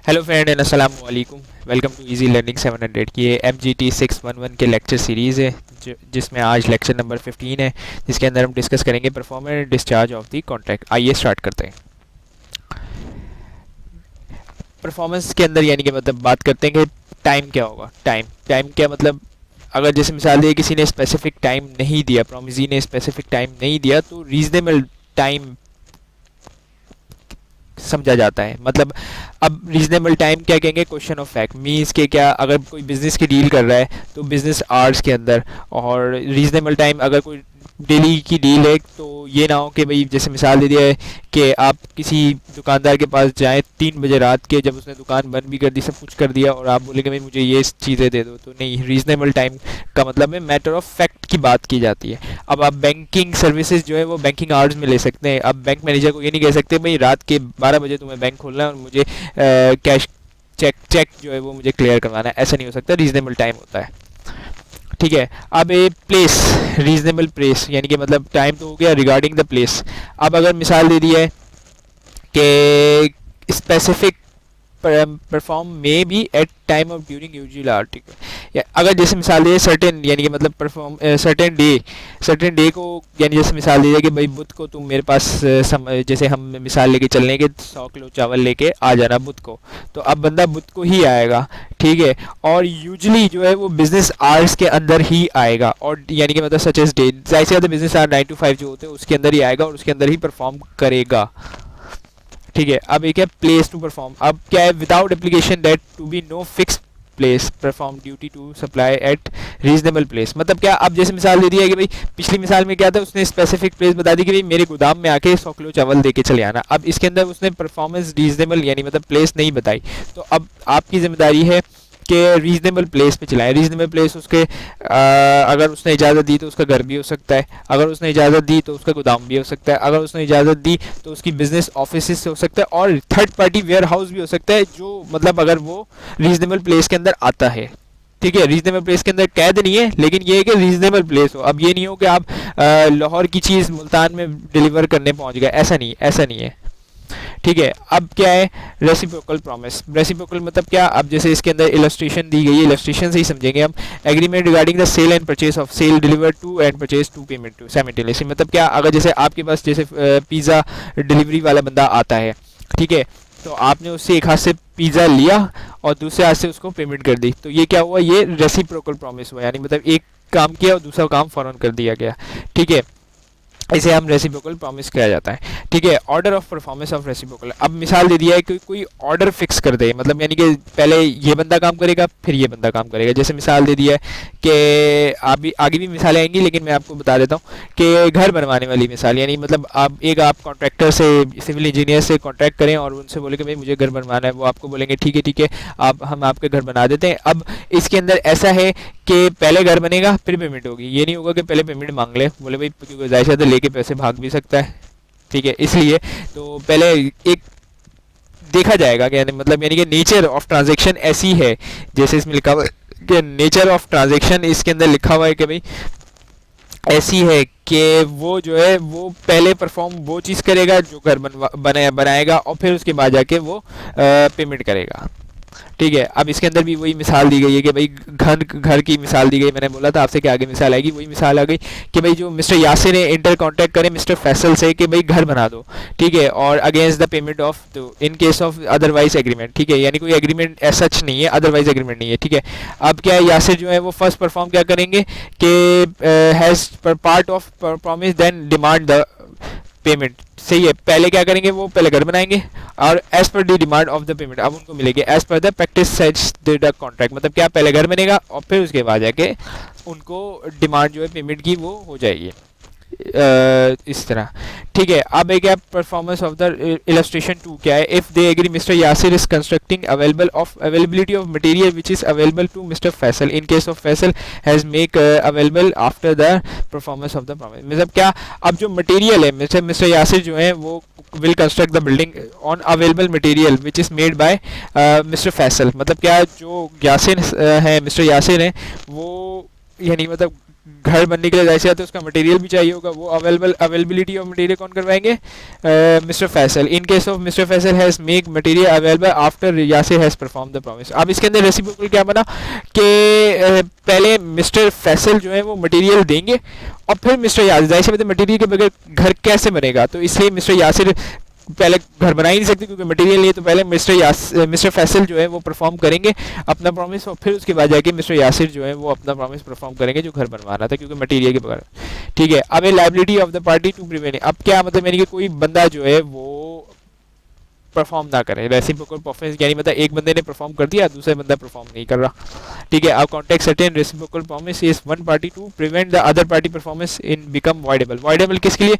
Hello friend and अस्सलाम वालेकुम। Welcome to easy learning 700 की ये MGT 611 के लेक्चर सीरीज़ है जिसमें आज लेक्चर नंबर 15 है, जिसके अंदर हम डिस्कस करेंगे performance and discharge of the contract. आइए स्टार्ट करते हैं। परफॉर्मेंस के अंदर यानी कि मतलब बात करते हैं कि टाइम क्या होगा। टाइम क्या मतलब, अगर जैसे मिसाल दिए किसी ने स्पेसिफिक टाइम नहीं दिया, प्रोमिजी ने स्पेसिफिक टाइम नहीं दिया, तो रीजनेबल टाइम समझा जाता है। मतलब अब रीजनेबल टाइम क्या कहेंगे, क्वेश्चन ऑफ फैक्ट मीन्स के क्या, अगर कोई बिजनेस की डील कर रहा है तो बिजनेस आवर्स के अंदर, और रीजनेबल टाइम अगर कोई डेली की डील है तो ये ना हो कि भाई जैसे मिसाल दे दिया है कि आप किसी दुकानदार के पास जाएं 3 बजे रात के, जब उसने दुकान बंद भी कर दी, सब कुछ कर दिया, और आप बोलेंगे भाई मुझे ये चीज़ें दे दो। तो नहीं, रीजनेबल टाइम का मतलब है मैटर ऑफ फैक्ट की बात की जाती है। अब आप बैंकिंग सर्विसेज जो है वो बैंकिंग आवर्स में ले सकते हैं। अब बैंक मैनेजर को ये नहीं कह सकते भाई रात के 12 बजे तुम्हें बैंक खोलना है और मुझे कैश चेक जो है वो मुझे क्लियर करवाना है, ऐसा नहीं हो सकता। रीजनेबल टाइम होता है, ठीक है। अब ए प्लेस, रीजनेबल प्लेस यानी कि मतलब टाइम तो हो गया रिगार्डिंग द प्लेस। अब अगर मिसाल दे दी है कि specific perform may be at time of during usual hour, ठीक है। या अगर जैसे मिसाल दे सर्टेन यानी कि मतलब परफॉर्म सर्टेन डे को, यानी जैसे मिसाल दी जाए कि भाई बुध को तुम मेरे पास जैसे हम मिसाल लेके चलने के 100 किलो चावल लेके आ जाना बुध को, तो अब बंदा बुध को ही आएगा, ठीक है। और यूजली जो है वो बिजनेस आवर्स के अंदर ही आएगा, और यानी कि मतलब सच एज डे, जाहिर सी बात है बिजनेस आवर 9 to 5 जो होते हैं उसके अंदर ही आएगा और उसके अंदर ही परफॉर्म करेगा, ठीक है। अब एक है प्लेस टू परफॉर्म। अब क्या है, without application that to be no fix place perform duty to supply at reasonable place. मतलब क्या, अब जैसे मिसाल दे दी है कि भाई पिछली मिसाल में क्या था, उसने स्पेसिफिक प्लेस बता दी कि भाई मेरे गोदाम में आके 100 किलो चावल दे के चले आना। अब इसके अंदर उसने परफॉर्मेंस रीजनेबल यानी मतलब प्लेस नहीं बताई, तो अब आपकी जिम्मेदारी है कि रीजनेबल प्लेस पे चलाएं। रीजनेबल प्लेस उसके अगर उसने इजाज़त दी तो उसका घर भी हो सकता है, अगर उसने इजाज़त दी तो उसका गोदाम भी हो सकता है, अगर उसने इजाज़त दी तो उसकी बिजनेस ऑफिस से हो सकता है, और थर्ड पार्टी वेयर हाउस भी हो सकता है, जो मतलब अगर वो रीजनेबल प्लेस के अंदर आता है, ठीक है। रीजनेबल प्लेस के अंदर कैद नहीं है, लेकिन ये है कि रीजनेबल प्लेस हो। अब ये नहीं हो कि आप लाहौर की चीज़ मुल्तान में डिलीवर करने पहुंच गए, ऐसा नहीं है, ठीक है। अब क्या है, रेसिप्रोकल प्रॉमिस। रेसिप्रोकल मतलब क्या, अब जैसे इसके अंदर इलस्ट्रेशन दी गई है, इलस्ट्रेशन से ही समझेंगे हम। Agreement regarding the sale and purchase of sale deliver to and purchase to payment to simultaneously. मतलब क्या, अगर जैसे आपके पास जैसे पिज़्ज़ा डिलीवरी वाला बंदा आता है, ठीक है, तो आपने उससे एक हाथ से पिज़्ज़ा लिया और दूसरे हाथ से उसको पेमेंट कर दी, तो ये क्या हुआ, ये रेसिप्रोकल प्रॉमिस हुआ, यानी मतलब एक काम किया और दूसरा काम फौरन कर दिया गया, ठीक है। इसे हम रेसिप्रोकल प्रॉमिस किया जाता है, ठीक है। Order of performance of reciprocal. अब मिसाल दे दिया है कि कोई ऑर्डर फिक्स कर दे, मतलब यानी कि पहले ये बंदा काम करेगा फिर ये बंदा काम करेगा। जैसे मिसाल दे दिया है कि आगे भी मिसालें आएंगी, लेकिन मैं आपको बता देता हूँ कि घर बनवाने वाली मिसाल, यानी मतलब आप कॉन्ट्रैक्टर से, सिविल इंजीनियर से कॉन्ट्रैक्ट करें और उनसे बोले कि भाई मुझे घर बनवाना है, वो आपको बोलेंगे ठीक है हम आपके घर बना देते हैं। अब इसके अंदर ऐसा है कि पहले घर बनेगा फिर पेमेंट होगी, ये नहीं होगा कि पहले पेमेंट मांग ले, बोले भाई क्योंकि जाहिर सी लेके पैसे भाग भी सकता है, ठीक है। इसलिए तो पहले एक देखा जाएगा कि मतलब यानी कि नेचर ऑफ ट्रांजैक्शन ऐसी है, जैसे इसमें लिखा हुआ है कि नेचर ऑफ ट्रांजैक्शन, इसके अंदर लिखा हुआ है कि भाई ऐसी है कि वो जो है वो पहले परफॉर्म वो चीज़ करेगा जो घर बनाएगा, और फिर उसके बाद जाके वो पेमेंट करेगा, ठीक है। अब इसके अंदर भी वही मिसाल दी गई है कि भाई घर की मिसाल दी गई, मैंने बोला था आपसे कि आगे मिसाल आएगी, वही मिसाल आ गई कि भाई जो मिस्टर यासिर ने इंटर कॉन्टैक्ट करे मिस्टर फैसल से कि भाई घर बना दो, ठीक है, और अगेंस्ट द पेमेंट ऑफ, तो इन केस ऑफ अदरवाइज एग्रीमेंट, ठीक है, यानी कोई एग्रीमेंट ऐसा नहीं है, अदरवाइज एग्रीमेंट नहीं है, ठीक है। अब क्या है, यासिर जो है वो फर्स्ट परफॉर्म क्या करेंगे कि has part of promise then demand the payment, सही है। पहले क्या करेंगे, वो पहले घर बनाएंगे और as per the demand of the payment अब उनको मिलेगी as per the practice sets the contract. मतलब क्या, पहले घर बनेगा और फिर उसके बाद जाके उनको डिमांड जो है पेमेंट की वो हो जाएगी, इस तरह, ठीक है। अब एक है परफॉर्मेंस ऑफ द इलस्ट्रेशन 2 क्या है, if they agree mister Yasir is constructing availability of material which is available to mister Faisal in case of Faisal has make available after the performance of the promise. मतलब क्या, अब जो मटेरियल है mister Yasir जो है वो will construct the building on available material which is made by mister Faisal. मतलब क्या, जो यासिर है मिस्टर यासिर है वो यानी मतलब घर बनने के लिए जाहिर सी बात है उसका मटेरियल भी चाहिए होगा, वो अवेलेबिलिटी ऑफ मटेरियल कौन करवाएंगे? Mister Faisal. In case of mister Faisal has make material available after Yasir has perform the promise. अब इसके अंदर रेसिप्रोकल क्या बना कि पहले मिस्टर फैसल जो है वो मटेरियल देंगे और फिर मिस्टर यासिर, जाहिर सी बात है मटेरियल के बगैर घर कैसे बनेगा, तो इसलिए मिस्टर यासिर पहले घर बना ही नहीं सकते क्योंकि मटेरियल नहीं है, तो पहले मिस्टर फैसल जो है वो परफॉर्म करेंगे अपना प्रॉमिस और फिर उसके बाद जाके मिस्टर यासिर जो है वो अपना प्रॉमिस परफॉर्म करेंगे जो घर बनवाना था क्योंकि मटेरियल के बगैर। ठीक है, अब a liability of the party to prevent, अब क्या मतलब यानी कि कोई बंदा जो है वो परफॉर्म ना करे, रेसिप्रोकल परफॉर्मेंस यानी मतलब एक बंदे ने परफॉर्म कर दिया दूसरा बंदा परफॉर्म नहीं कर रहा। ठीक है, अब contact certain reciprocal promise is one party to prevent the other party performance in become voidable. Voidable किसके लिए?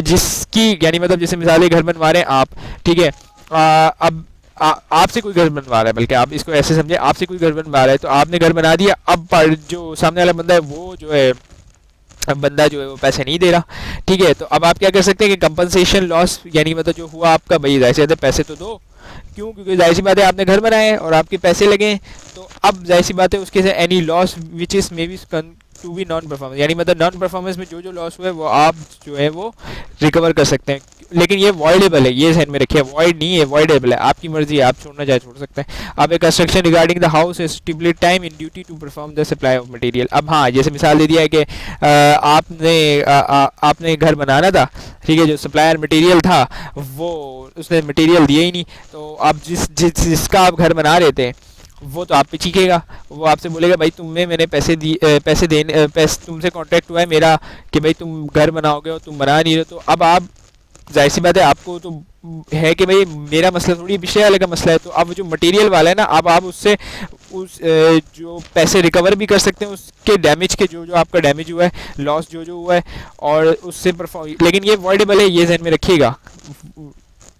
जिसकी यानी मतलब जैसे मिसाल घर बनवा रहे हैं आप, ठीक है, अब आपसे कोई घर बनवा रहा है, बल्कि आप इसको ऐसे समझे आपसे कोई घर बनवा रहा है तो आपने घर बना दिया, अब जो सामने वाला बंदा है वो जो है बंदा जो है वो पैसे नहीं दे रहा। ठीक है, तो अब आप क्या कर सकते हैं कि कंपनसेशन लॉस यानी मतलब जो हुआ आपका, भाई जाहिर सी बात है पैसे तो दो, क्यों? क्योंकि जाहिर सी बात है आपने घर बनाए और आपके पैसे लगे, तो अब जाहिर सी बात है उसके से any loss which is may be to be non performance, यानी मतलब नॉन परफॉर्मेंस में जो जो लॉस हुआ है वो आप जो है वो रिकवर कर सकते हैं, लेकिन ये वॉइडेबल है, ये ध्यान में रखिए, वॉइड नहीं है, वॉइडेबल है, आपकी मर्जी है, आप छोड़ना चाहे छोड़ सकते हैं। अब एक construction regarding the house stipulate time in duty to perform the supply of material. अब हाँ, जैसे मिसाल दे दिया है कि आपने घर बनाना था, ठीक है, जो सप्लायर मटेरियल था वो उसने मटेरियल दिया ही नहीं, तो आप जिसका आप घर बना रहे थे वो तो आप पे चीखेगा, वो आपसे बोलेगा भाई मैंने पैसे तुमसे कॉन्ट्रैक्ट हुआ है मेरा कि भाई तुम घर बनाओगे और तुम बना नहीं रहे, तो अब आप जाहिर सी बात है आपको तो है कि भाई मेरा मसला थोड़ी पिछले वाले का मसला है, तो अब जो मटेरियल वाला है ना, अब आप उससे जो पैसे रिकवर भी कर सकते हैं उसके डैमेज के, जो आपका डैमेज हुआ है, लॉस जो हुआ है, और उससे परफॉर्म, लेकिन ये वॉइडेबल है, ये ध्यान में रखिएगा,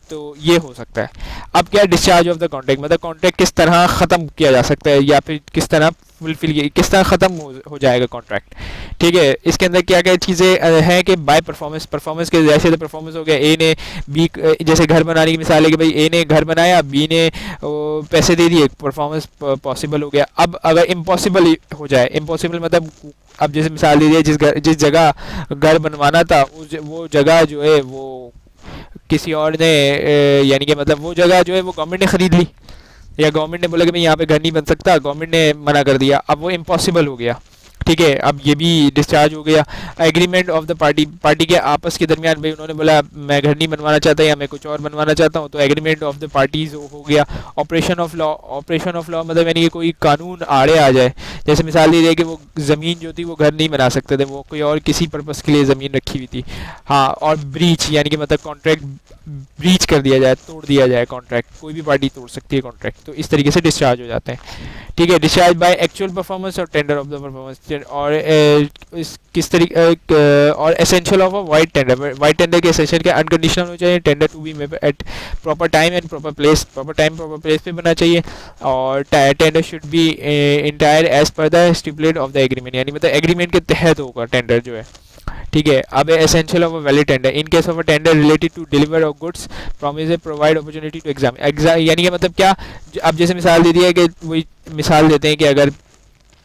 तो ये हो सकता है। अब क्या डिस्चार्ज ऑफ द कॉन्ट्रैक्ट, मतलब कॉन्ट्रैक्ट किस तरह ख़त्म किया जा सकता है या फिर किस तरह फुलफिल किस तरह ख़त्म हो जाएगा कॉन्ट्रैक्ट। ठीक है, इसके अंदर क्या क्या चीज़ें हैं कि बाय परफॉर्मेंस के जैसे परफॉर्मेंस हो गया, ए ने बी, जैसे घर बनाने की मिसाल है कि भाई ए ने घर बनाया, बी ने पैसे दे दिए, परफॉर्मेंस पॉसिबल हो गया। अब अगर इम्पॉसिबल हो जाए, इम्पॉसिबल मतलब अब जैसे मिसाल दे दिए जिस जगह घर बनवाना था वो जगह जो है वो किसी और ने यानी कि मतलब वो जगह जो है वो गवर्नमेंट ने ख़रीद ली, या गवर्नमेंट ने बोला कि भाई यहाँ पे घर नहीं बन सकता, गवर्नमेंट ने मना कर दिया, अब वो इम्पॉसिबल हो गया। ठीक है, अब ये भी डिस्चार्ज हो गया। एग्रीमेंट ऑफ द पार्टी के आपस के दरमियान, भाई उन्होंने बोला मैं घर नहीं बनवाना चाहता या मैं कुछ और बनवाना चाहता हूँ, तो एग्रीमेंट ऑफ द पार्टीज हो गया। ऑपरेशन ऑफ लॉ मतलब यानी कि कोई कानून आड़े आ जाए, जैसे मिसाल दी जाए कि वो ज़मीन जो थी वो घर नहीं बना सकते थे, वो कोई और किसी पर्पज़ के लिए ज़मीन रखी हुई थी। हाँ, और ब्रीच यानी कि मतलब कॉन्ट्रैक्ट ब्रीच कर दिया जाए, तोड़ दिया जाए कॉन्ट्रैक्ट, कोई भी पार्टी तोड़ सकती है कॉन्ट्रैक्ट, तो इस तरीके से डिस्चार्ज हो जाते हैं। ठीक है, डिस्चार्ज बाय एक्चुअल परफॉर्मेंस और टेंडर ऑफ द परफॉर्मेंस, और किस तरीके और essential of a white tender, white tender के एसेंशियल के अनकंडीशनल होना चाहिए, tender to be made at proper time and proper place, proper time proper place पे बनना चाहिए, और tender should be entire as per the stipulate of the agreement, यानी मतलब एग्रीमेंट के तहत होगा टेंडर जो है। ठीक है, अब essential of a valid tender, in case of a tender related to deliver of goods promise provide opportunity to exam, यानी कि मतलब क्या, अब जैसे मिसाल दे दिया है कि वही मिसाल देते हैं कि अगर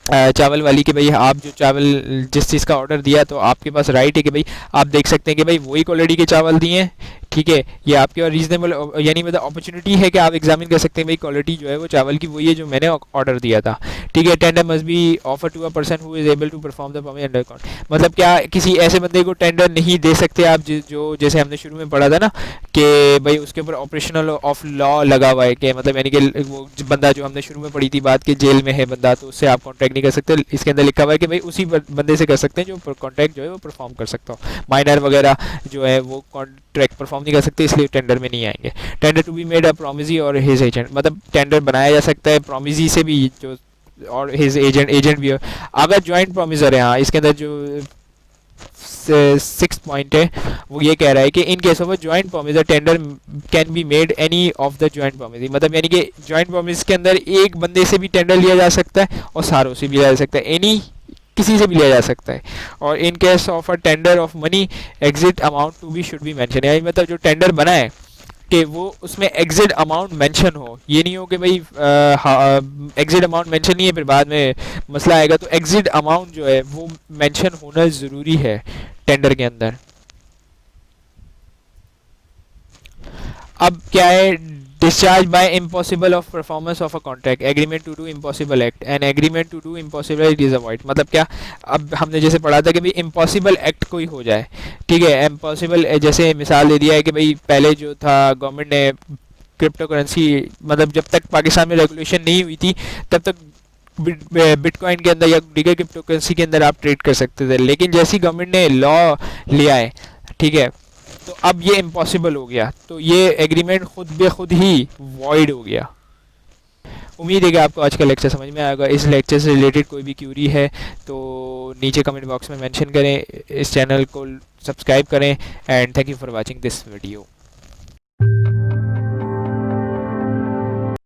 चावल वाली के भाई आप जो चावल जिस चीज़ का ऑर्डर दिया तो आपके पास राइट है कि भाई आप देख सकते हैं कि भाई वही क्वालिटी के चावल दिए हैं, ठीक है, ये आपके और रीजनेबल यानी मतलब अपॉर्चुनिटी है कि आप एग्जामिन कर सकते हैं भाई क्वालिटी जो है वो चावल की वही है जो मैंने ऑर्डर दिया था। ठीक है, tender must be offer to a person who is able to perform the permit under account, मतलब क्या किसी ऐसे बंदे को टेंडर नहीं दे सकते आप जो जैसे हमने शुरू में पढ़ा था ना कि भाई उसके ऊपर ऑपरेशनल ऑफ लॉ लगा हुआ है कि मतलब यानी कि वो बंदा जो हमने शुरू में पढ़ी थी बात कि जेल में है बंदा तो उससे आप कॉन्टैक्ट नहीं कर सकते, इसके अंदर लिखा हुआ है कि भाई उसी बंदे से कर सकते हैं जो कॉन्टैक्ट जो है वो परफॉर्म कर सकता हो, माइनर वगैरह जो है वो कॉन्ट्रैक्ट परफॉर्म नहीं कर सकते इसलिए टेंडर में नहीं आएंगे। Tender to be made a promisee और हिज एजेंट, मतलब टेंडर बनाया जा सकता है प्रोमिसी से भी जो और हिज एजेंट भी हो। अगर जॉइंट प्रोमिसर है, हाँ इसके अंदर जो 6 पॉइंट है वो ये कह रहा है कि इन case of a joint promisor tender can be made any of the joint promise, मतलब यानी कि जॉइंट प्रोमिस के अंदर एक बंदे से भी टेंडर लिया जा सकता है और सारों से भी लिया जा सकता है, एनी किसी से भी लिया जा सकता है। और in case of a tender of money exit amount to be should be mention, यानी मतलब जो टेंडर बना है कि वो उसमें एग्जिट अमाउंट मेंशन हो। ये नहीं हो कि भाई एग्जिट अमाउंट मेंशन नहीं है फिर बाद में मसला आएगा, तो एग्जिट अमाउंट जो है वो मेंशन होना ज़रूरी है टेंडर के अंदर। अब क्या है, discharge by impossible of performance of a contract, agreement to do impossible act, and agreement to do impossible it is avoid. मतलब क्या, अब हमने जैसे पढ़ा था कि भाई इम्पॉसिबल एक्ट कोई हो जाए, ठीक है, इम्पॉसिबल जैसे मिसाल दे दिया है कि भाई पहले जो था गवर्नमेंट ने क्रिप्टो करेंसी, मतलब जब तक पाकिस्तान में रेगुलेशन नहीं हुई थी तब तक बिटकॉइन के अंदर या दीगर क्रिप्टो करेंसी के अंदर आप ट्रेड कर सकते थे, लेकिन जैसी गवर्नमेंट ने लॉ लिया है, ठीक है, तो अब ये इम्पॉसिबल हो गया, तो ये एग्रीमेंट खुद बे खुद ही वॉइड हो गया। उम्मीद है कि आपको आज का लेक्चर समझ में आएगा। इस लेक्चर से रिलेटेड कोई भी क्यूरी है तो नीचे कमेंट बॉक्स में मेंशन करें, इस चैनल को सब्सक्राइब करें, and thank you for watching this video.